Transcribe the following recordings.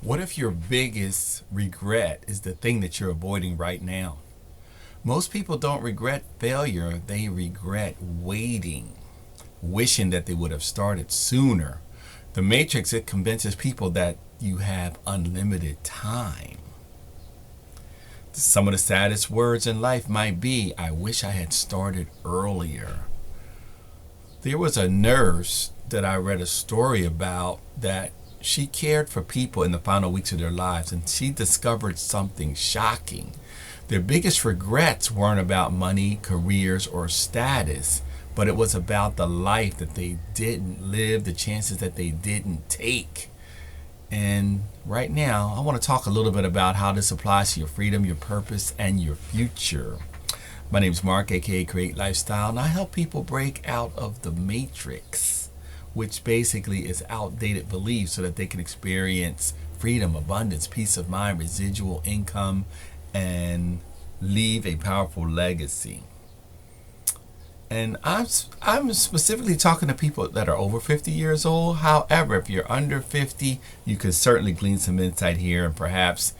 What if your biggest regret is the thing that you're avoiding right now? Most people don't regret failure, they regret waiting, wishing that they would have started sooner. The Matrix, it convinces people that you have unlimited time. Some of the saddest words in life might be, I wish I had started earlier. There was a nurse that I read a story about that she cared for people in the final weeks of their lives, and she discovered something shocking. Their biggest regrets weren't about money, careers, or status, but it was about the life that they didn't live, the chances that they didn't take. And right now, I want to talk a little bit about how this applies to your freedom, your purpose, and your future. My name is Mark, aka Create Lifestyle, and I help people break out of the matrix, which basically is outdated beliefs, so that they can experience freedom, abundance, peace of mind, residual income, and leave a powerful legacy. And I'm specifically talking to people that are over 50 years old. However, if you're under 50, you can certainly glean some insight here and perhaps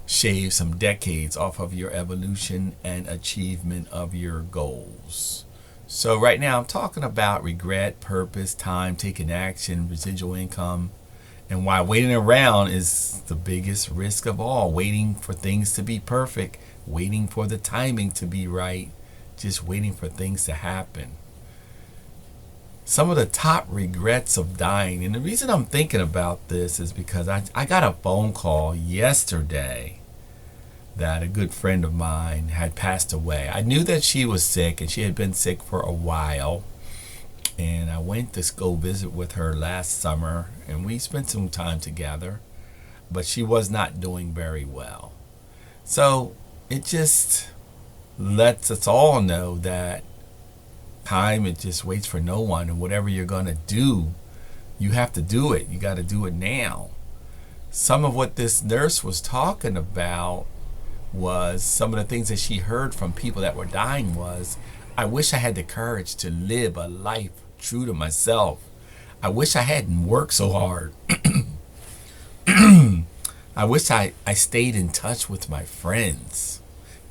shave some decades off of your evolution and achievement of your goals. So right now I'm talking about regret, purpose, time, taking action, residual income, and why waiting around is the biggest risk of all. Waiting for things to be perfect, waiting for the timing to be right, just waiting for things to happen. Some of the top regrets of dying, and the reason I'm thinking about this is because I got a phone call yesterday that a good friend of mine had passed away. I knew that she was sick, and she had been sick for a while, and I went to go visit with her last summer, and we spent some time together, but she was not doing very well. So it just lets us all know that time, it just waits for no one, and whatever you're going to do, you have to do it. You got to do it now. Some of what this nurse was talking about was some of the things that she heard from people that were dying was, I wish I had the courage to live a life true to myself. I wish I hadn't worked so hard. I wish I stayed in touch with my friends.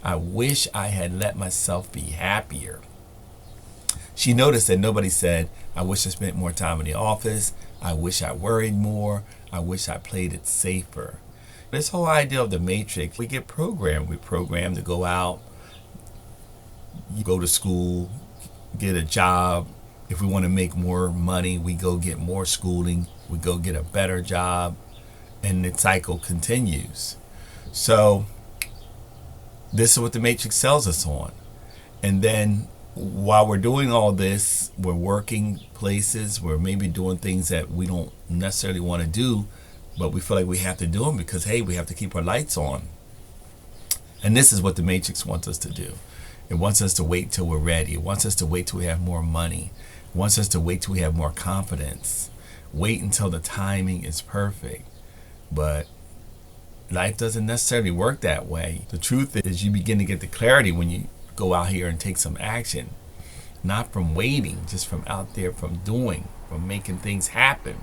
I wish I had let myself be happier. She noticed that nobody said, I wish I spent more time in the office. I wish I worried more. I wish I played it safer. This whole idea of the matrix, we get programmed. We're programmed to go out, you go to school, get a job. If we want to make more money, we go get more schooling. We go get a better job. And the cycle continues. So this is what the matrix sells us on. And then while we're doing all this, we're working places, we're maybe doing things that we don't necessarily want to do, but we feel like we have to do them because, hey, we have to keep our lights on. And this is what the matrix wants us to do. It wants us to wait till we're ready. It wants us to wait till we have more money. It wants us to wait till we have more confidence. Wait until the timing is perfect. But life doesn't necessarily work that way. The truth is, you begin to get the clarity when you go out here and take some action. Not from waiting, just from out there, from doing, from making things happen.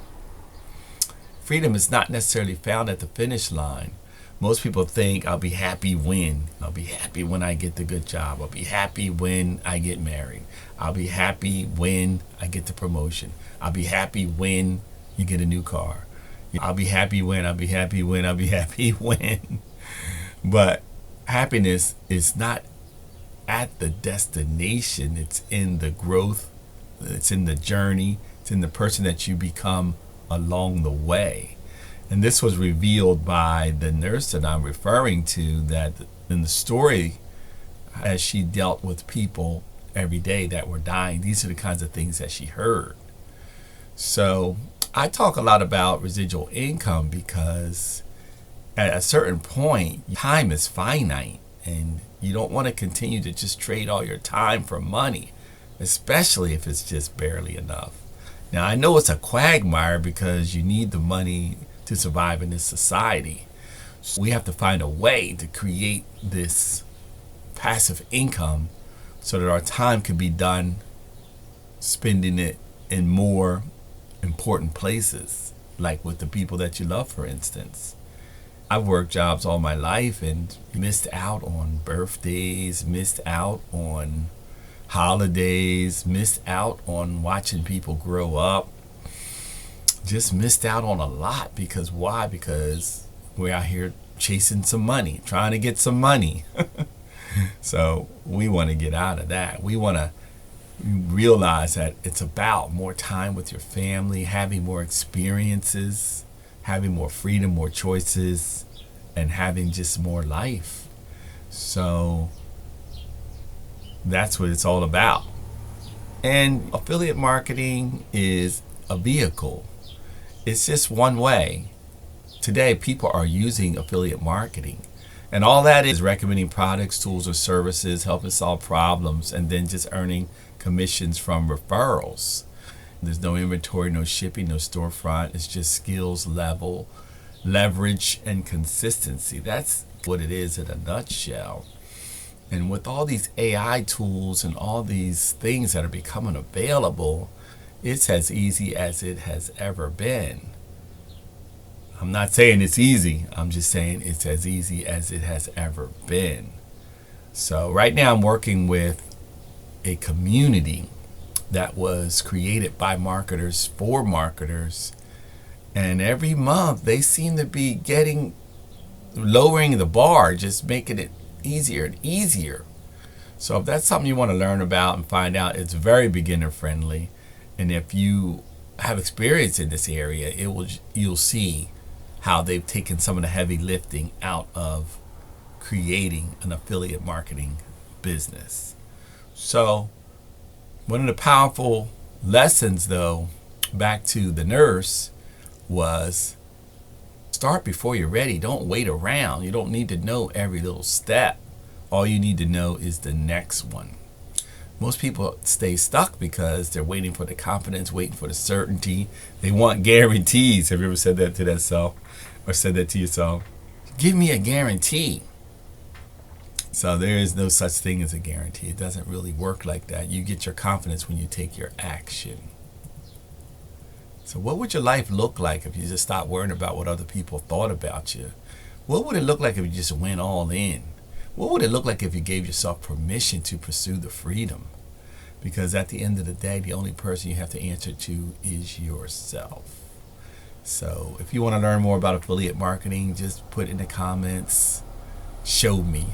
Freedom is not necessarily found at the finish line. Most people think, I'll be happy when. I'll be happy when I get the good job. I'll be happy when I get married. I'll be happy when I get the promotion. I'll be happy when you get a new car. I'll be happy when, I'll be happy when, I'll be happy when. But happiness is not at the destination. It's in the growth. It's in the journey. It's in the person that you become along the way. And this was revealed by the nurse that I'm referring to, that in the story, as she dealt with people every day that were dying, these are the kinds of things that she heard. So I talk a lot about residual income because at a certain point, time is finite, and you don't want to continue to just trade all your time for money, especially if it's just barely enough. Now, I know it's a quagmire because you need the money to survive in this society. So we have to find a way to create this passive income so that our time can be done spending it in more important places, like with the people that you love, for instance. I've worked jobs all my life and missed out on birthdays, missed out on holidays, missed out on watching people grow up, just missed out on a lot. Because why? Because we're out here chasing some money, trying to get some money. So we want to get out of that. We want to realize that it's about more time with your family, having more experiences, having more freedom, more choices, and having just more life. So that's what it's all about. And affiliate marketing is a vehicle. It's just one way. Today, people are using affiliate marketing. And all that is recommending products, tools, or services, helping solve problems, and then just earning commissions from referrals. There's no inventory, no shipping, no storefront. It's just skills level, leverage, and consistency. That's what it is in a nutshell. And with all these AI tools and all these things that are becoming available, it's as easy as it has ever been. I'm not saying it's easy. I'm just saying it's as easy as it has ever been. So right now I'm working with a community that was created by marketers for marketers. And every month they seem to be lowering the bar, just making it easier and easier. So if that's something you want to learn about and find out, it's very beginner friendly. And if you have experience in this area, you'll see how they've taken some of the heavy lifting out of creating an affiliate marketing business. So one of the powerful lessons, though, back to the nurse, was start before you're ready. Don't wait around. You don't need to know every little step. All you need to know is the next one. Most people stay stuck because they're waiting for the confidence, waiting for the certainty. They want guarantees. Have you ever said that to yourself, or said that to yourself? Give me a guarantee. So there is no such thing as a guarantee. It doesn't really work like that. You get your confidence when you take your action. So what would your life look like if you just stopped worrying about what other people thought about you? What would it look like if you just went all in? What would it look like if you gave yourself permission to pursue the freedom? Because at the end of the day, the only person you have to answer to is yourself. So if you want to learn more about affiliate marketing, just put in the comments, show me.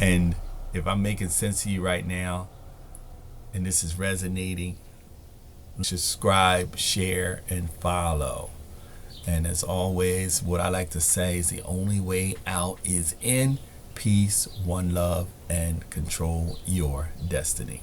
And if I'm making sense to you right now, and this is resonating, subscribe, share, and follow. And as always, what I like to say is the only way out is in. Peace, one love, and control your destiny.